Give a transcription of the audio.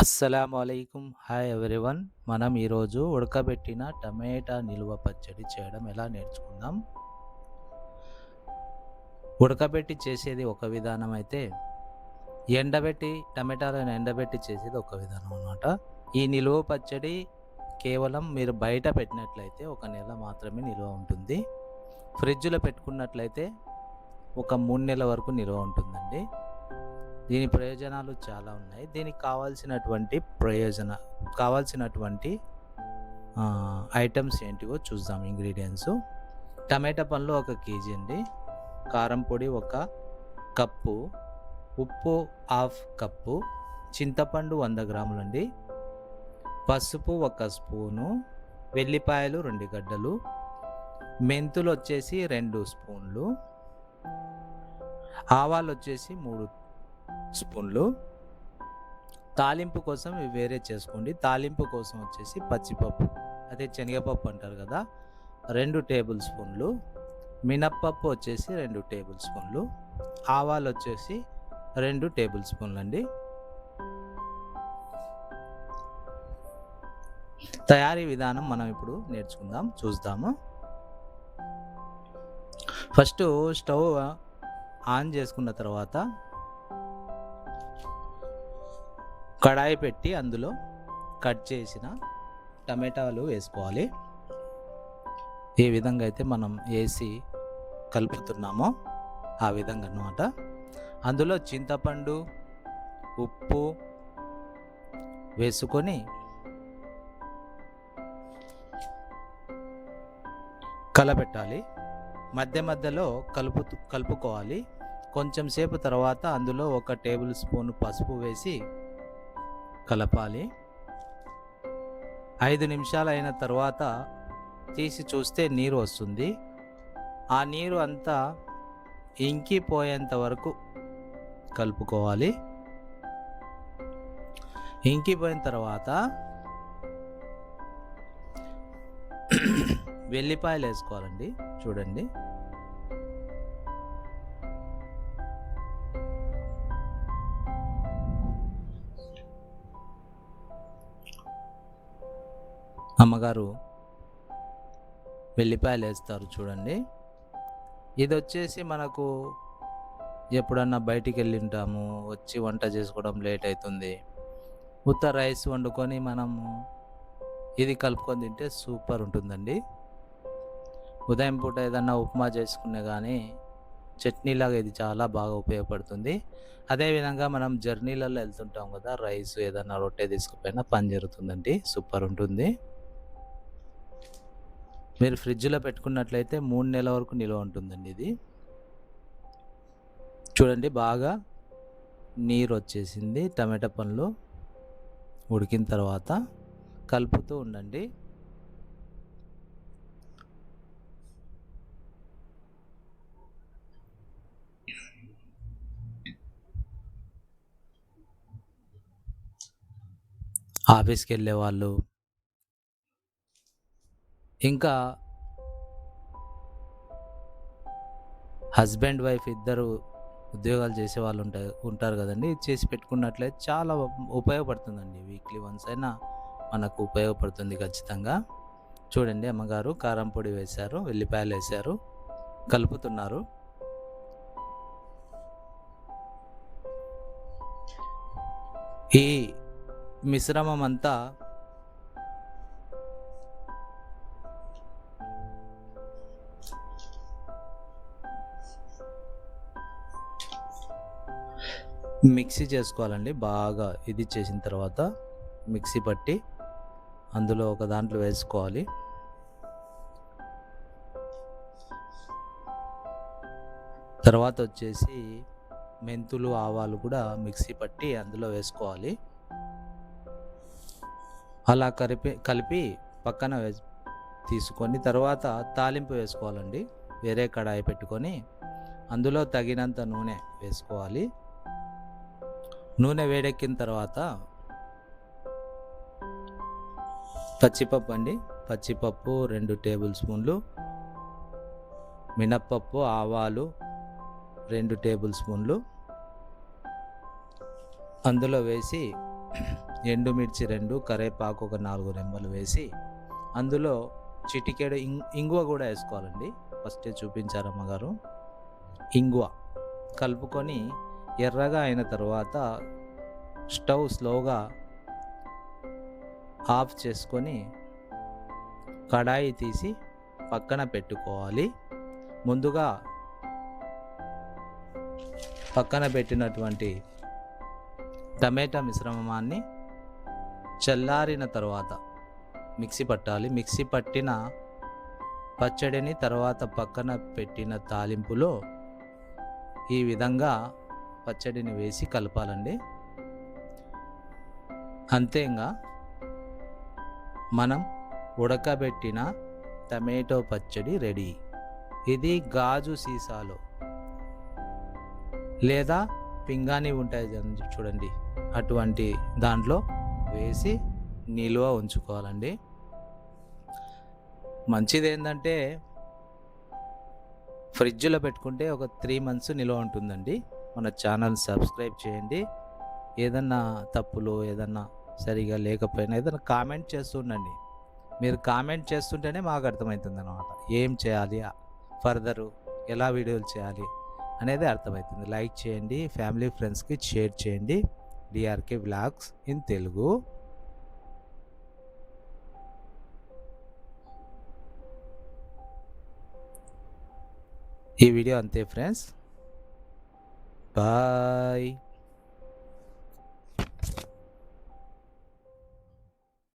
అస్సలాముఅలైకుం. Hi everyone. మనం ఈరోజు ఉడకబెట్టిన టమాటా నిల్వ పచ్చడి చేయడం ఎలా నేర్చుకుందాం. ఉడకబెట్టి చేసేది ఒక విధానం అయితే, టమాటాలను ఎండబెట్టి చేసేది ఒక విధానం అన్నమాట. ఈ నిల్వ పచ్చడి కేవలం మీరు బయట పెట్టినట్లయితే ఒక నెల మాత్రమే నిల్వ ఉంటుంది. ఫ్రిడ్జ్‌లో పెట్టుకున్నట్లయితే ఒక 3 నెలల వరకు నిల్వ ఉంటుందండి. దీని ప్రయోజనాలు చాలా ఉన్నాయి. దీనికి కావాల్సినటువంటి ఐటెమ్స్ ఏంటివో చూద్దాం. ఇంగ్రీడియెంట్స్: టమాటా పండ్లు 1 కేజీ అండి, కారం పొడి 1 కప్పు, ఉప్పు హాఫ్ కప్పు, చింతపండు 100 గ్రాములండి, పసుపు 1 స్పూను, వెల్లిపాయలు 2 గడ్డలు, మెంతులు వచ్చేసి 2 స్పూన్లు, ఆవాలు వచ్చేసి 3 స్పూన్లు. తాలింపు కోసం ఇవి వేరే చేసుకోండి. తాలింపు కోసం వచ్చేసి పచ్చిపప్పు, అదే శనగపప్పు అంటారు కదా, 2 టేబుల్ స్పూన్లు, మినప్పప్పు వచ్చేసి 2 టేబుల్ స్పూన్లు, ఆవాలు వచ్చేసి 2 టేబుల్ స్పూన్లు అండి. తయారీ విధానం మనం ఇప్పుడు చూద్దాము. ఫస్ట్ స్టవ్ ఆన్ చేసుకున్న తర్వాత కడాయి పెట్టి అందులో కట్ చేసిన టమాటాలు వేసుకోవాలి. ఏ విధంగా అయితే మనం వేసి కలుపుతున్నామో ఆ విధంగా అన్నమాట. అందులో చింతపండు, ఉప్పు వేసుకొని కలపెట్టాలి. మధ్య మధ్యలో కలుపుకోవాలి. కొంచెం సేపు తర్వాత అందులో 1 టేబుల్ స్పూన్ పసుపు వేసి కలపాలి. 5 నిమిషాలు అయిన తర్వాత తీసి చూస్తే నీరు వస్తుంది. ఆ నీరు అంతా ఇంకిపోయేంత వరకు కలుపుకోవాలి. ఇంకిపోయిన తర్వాత వెల్లిపాయలు వేసుకోవాలండి. చూడండి, అమ్మగారు వెల్లిపాయలు వేస్తారు చూడండి. ఇది వచ్చేసి మనకు ఎప్పుడన్నా బయటికి వెళ్ళి ఉంటాము, వచ్చి వంట చేసుకోవడం లేట్ అవుతుంది, ఉత్త రైస్ వండుకొని మనము ఇది కలుపుకొని తింటే సూపర్ ఉంటుందండి. ఉదయం పూట ఏదన్నా ఉప్మా చేసుకునే కానీ చట్నీలాగా ఇది చాలా బాగా ఉపయోగపడుతుంది. అదేవిధంగా మనం జర్నీలలో వెళ్తుంటాం కదా, రైస్ ఏదన్నా రొట్టె తీసుకుపోయినా పని జరుగుతుందండి, సూపర్ ఉంటుంది. మీరు ఫ్రిడ్జ్లో పెట్టుకున్నట్లయితే 3 నెలల వరకు నిల్వ ఉంటుందండి. ఇది చూడండి, బాగా నీరు వచ్చేసింది. టమాటా పండ్లు ఉడికిన తర్వాత కలుపుతూ ఉండండి. ఆఫీస్కి వెళ్ళే వాళ్ళు, ఇంకా హస్బెండ్ వైఫ్ ఇద్దరు ఉద్యోగాలు చేసే వాళ్ళు ఉంటారు కదండి, చేసి పెట్టుకున్నట్లయితే చాలా ఉపయోగపడుతుందండి. వీక్లీ వన్స్ అయినా మనకు ఉపయోగపడుతుంది ఖచ్చితంగా. చూడండి, అమ్మగారు కారం పొడి వేశారు, వెల్లిపాయలు వేశారు, కలుపుతున్నారు. ఈ మిశ్రమం అంతా మిక్సీ చేసుకోవాలండి. బాగా ఇది చేసిన తర్వాత మిక్సీ పట్టి అందులో ఒక దాంట్లో వేసుకోవాలి. తర్వాత వచ్చేసి మెంతులు, ఆవాలు కూడా మిక్సీ పట్టి అందులో వేసుకోవాలి. అలా కలిపి పక్కన తీసుకొని తర్వాత తాలింపు వేసుకోవాలండి. వేరే కడాయి పెట్టుకొని అందులో తగినంత నూనె వేసుకోవాలి. నూనె వేడెక్కిన తర్వాత పచ్చిపప్పు 2 టేబుల్ స్పూన్లు, మినప్పప్పు, ఆవాలు 2 టేబుల్ స్పూన్లు అందులో వేసి ఎండుమిర్చి 2, కరివేపాకు ఒక 4 రెమ్మలు వేసి అందులో చిటికెడు ఇంగువ కూడా వేసుకోవాలండి. ఫస్టే చూపించారు అమ్మగారు. ఇంగువ కలుపుకొని ఎర్రగా అయిన తర్వాత స్టవ్ స్లోగా ఆఫ్ చేసుకొని కడాయి తీసి పక్కన పెట్టుకోవాలి. ముందుగా పక్కన పెట్టినటువంటి టమాటా మిశ్రమాన్ని చల్లారిన తర్వాత మిక్సీ పట్టాలి. మిక్సీ పట్టిన పచ్చడిని తర్వాత పక్కన పెట్టిన తాలింపులో ఈ విధంగా పచ్చడిని వేసి కలపాలండి. అంతేగా మనం ఉడకబెట్టిన టమాటో పచ్చడి రెడీ. ఇది గాజు సీసాలో లేదా పింగాణి ఉంటాయి చూడండి, అటువంటి దాంట్లో వేసి నిల్వ ఉంచుకోవాలండి. మంచిది ఏంటంటే ఫ్రిడ్జ్లో పెట్టుకుంటే ఒక 3 మంత్స్ నిల్వ ఉంటుందండి. మన ఛానల్ సబ్స్క్రైబ్ చేయండి. ఏదన్నా తప్పులు ఏదన్నా సరిగా లేకపోయినా ఏదైనా కామెంట్ చేస్తుండండి. మీరు కామెంట్ చేస్తుంటేనే మాకు అర్థమవుతుంది అన్నమాట. ఏం చేయాలి, ఫర్దరు ఎలా వీడియోలు చేయాలి అనేది అర్థమవుతుంది. లైక్ చేయండి, ఫ్యామిలీ ఫ్రెండ్స్కి షేర్ చేయండి. DRK vlogs in Telugu. ఈ వీడియో అంతే ఫ్రెండ్స్. బాయ్.